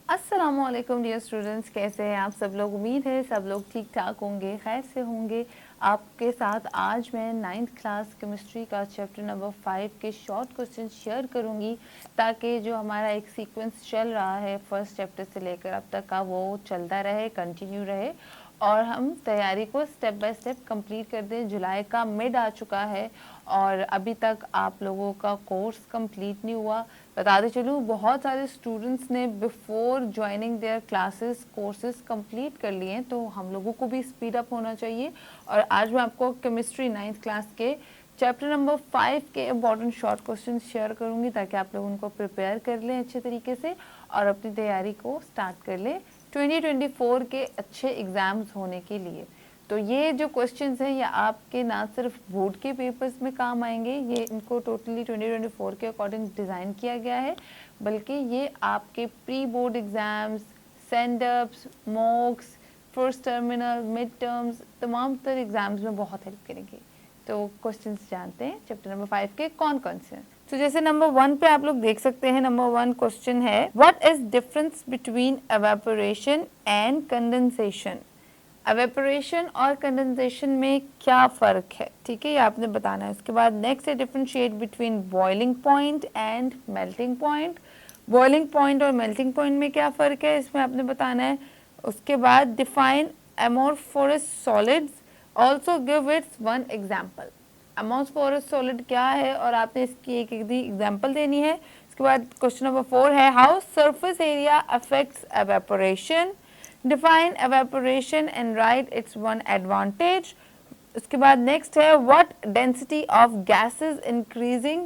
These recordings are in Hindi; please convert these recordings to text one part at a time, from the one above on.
अस्सलामुअलैकुम डियर स्टूडेंट्स, कैसे हैं आप सब लोग। उम्मीद है सब लोग ठीक ठाक होंगे, खैर से होंगे। आपके साथ आज मैं 9th क्लास केमिस्ट्री का चैप्टर नंबर 5 के शॉर्ट क्वेश्चन शेयर करूंगी, ताकि जो हमारा एक सीक्वेंस चल रहा है फर्स्ट चैप्टर से लेकर अब तक का वो चलता रहे, कंटिन्यू रहे और हम तैयारी को स्टेप बाय स्टेप कंप्लीट कर दें। जुलाई का मिड आ चुका है और अभी तक आप लोगों का कोर्स कंप्लीट नहीं हुआ। बताते चलूँ, बहुत सारे स्टूडेंट्स ने before joining there classes courses complete कर लिए हैं, तो हम लोगों को भी स्पीड अप होना चाहिए। और आज मैं आपको केमिस्ट्री 9th क्लास के चैप्टर नंबर 5 के इम्पॉर्टेंट शॉर्ट क्वेश्चन शेयर करूंगी, ताकि आप लोग उनको प्रिपेयर कर लें अच्छे तरीके से और अपनी तैयारी को स्टार्ट कर लें 2024 के अच्छे एग्ज़ाम्स होने के लिए। तो ये जो क्वेश्चंस हैं ये आपके ना सिर्फ बोर्ड के पेपर्स में काम आएंगे, ये इनको टोटली 2024 के अकॉर्डिंग डिज़ाइन किया गया है, बल्कि ये आपके pre board exams, sendups, mocks, first terminal, mid terms, तमाम तरह एग्ज़ाम्स में बहुत हेल्प करेंगे। तो क्वेश्चंस जानते हैं चैप्टर नंबर 5 के कौन कौन से हैं। तो जैसे नंबर 1 पे आप लोग देख सकते हैं, नंबर 1 क्वेश्चन है, what is difference between evaporation and condensation. Evaporation और कंडेंसेशन में क्या फ़र्क है, ठीक है, ये आपने बताना है। उसके बाद नेक्स्ट है, differentiate between boiling point and melting point. Boiling point और मेल्टिंग पॉइंट में क्या फ़र्क है, इसमें आपने बताना है। उसके बाद define amorphous solids, also give its one example. Amorphous solid क्या है और आपने इसकी एक एग्जाम्पल देनी है। उसके बाद क्वेश्चन नंबर 4 है, how surface area affects evaporation. Define evaporation and write its one advantage. उसके बाद नेक्स्ट है, what density of gases increasing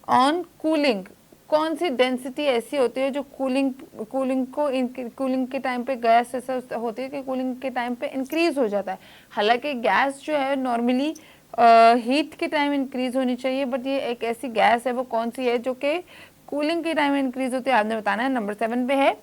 on cooling। कौन सी डेंसिटी ऐसी होती है जो कूलिंग के टाइम पे गैस ऐसा होती है कि कूलिंग के टाइम पे इंक्रीज हो जाता है। हालांकि गैस जो है नॉर्मली हीट के टाइम इंक्रीज होनी चाहिए, बट ये एक ऐसी गैस है, वो कौन सी है जो कि कूलिंग के टाइम इंक्रीज होती है, आपने बताना है। नंबर 7 पे है,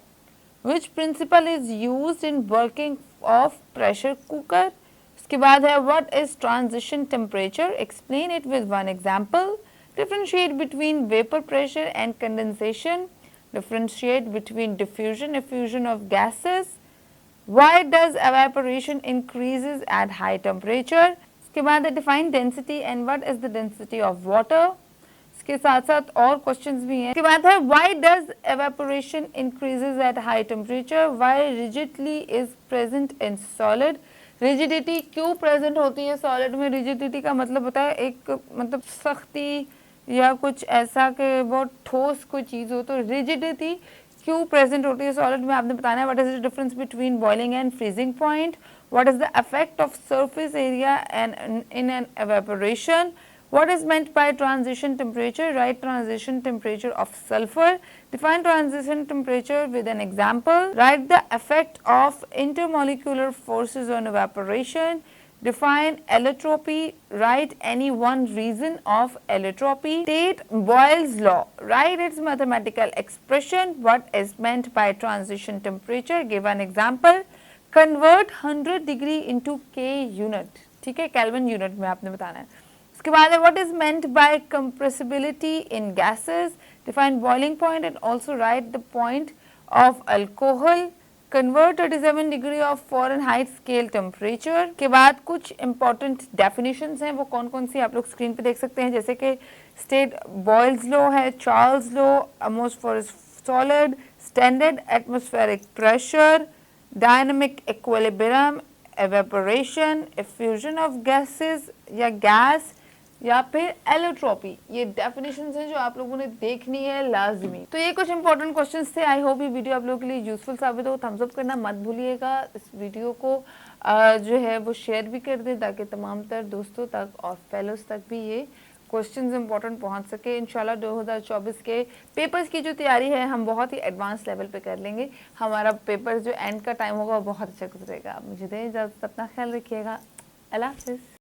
Which principle is used in working of pressure cooker। उसके बाद है, what is transition temperature, explain it with one example। Differentiate between vapor pressure and condensation। Differentiate between diffusion, effusion of gases। Why does evaporation increases at high temperature। उसके बाद है, define density and what is the density of water। इसके साथ साथ और क्वेश्चंस भी हैं। इसके बाद है, why does evaporation increases at high temperature, why rigidly is present in solid. Rigidity क्यों प्रेजेंट होती है सॉलिड में। रिजिडिटी का मतलब होता है एक मतलब सख्ती या कुछ ऐसा कि बहुत ठोस कोई चीज़ हो, तो रिजिडिटी क्यों प्रेजेंट होती है सॉलिड में, आपने बताना है। What is the difference between boiling and freezing point. What is the effect of surface area and in an evaporation. What is meant by transition temperature? Write transition temperature of sulfur. Define transition temperature with an example. Write the effect of intermolecular forces on evaporation. Define allotropy. Write any one reason of allotropy. State Boyle's law. Write its mathematical expression. What is meant by transition temperature? Give an example. Convert 100 degree into K unit. ठीक है, केल्विन यूनिट में आपने बताना है। उसके बाद है, what is meant by compressibility in gases। Define boiling point and also write the point of alcohol। Convert 37 degree of Fahrenheit scale temperature। के बाद कुछ important definitions हैं, वो कौन कौन सी आप लोग स्क्रीन पे देख सकते हैं, जैसे कि स्टेट बॉयल्स लॉ है, Charles law, atmospheric solid, standard atmospheric pressure, dynamic equilibrium, evaporation, effusion of gases या गैस, या फिर एलोट्रोपी। ये डेफिनेशंस हैं जो आप लोगों ने देखनी है लाजमी। तो ये कुछ इंपॉर्टेंट क्वेश्चंस थे। आई होप ये वीडियो आप लोगों के लिए यूजफुल साबित हो। थम्स अप करना मत भूलिएगा। इस वीडियो को जो है वो शेयर भी कर दें, ताकि तमाम तर दोस्तों तक और फेलोज तक भी ये क्वेश्चंस इंपॉर्टेंट पहुंच सके। इंशाल्लाह 2024 के पेपर्स की जो तैयारी है हम बहुत ही एडवांस लेवल पे कर लेंगे। हमारा पेपर जो एंड का टाइम होगा वो बहुत अच्छा गुजरेगा। मुझे दें इजाज़त, अपना ख्याल रखिएगा। अल्लाह हाफिज़।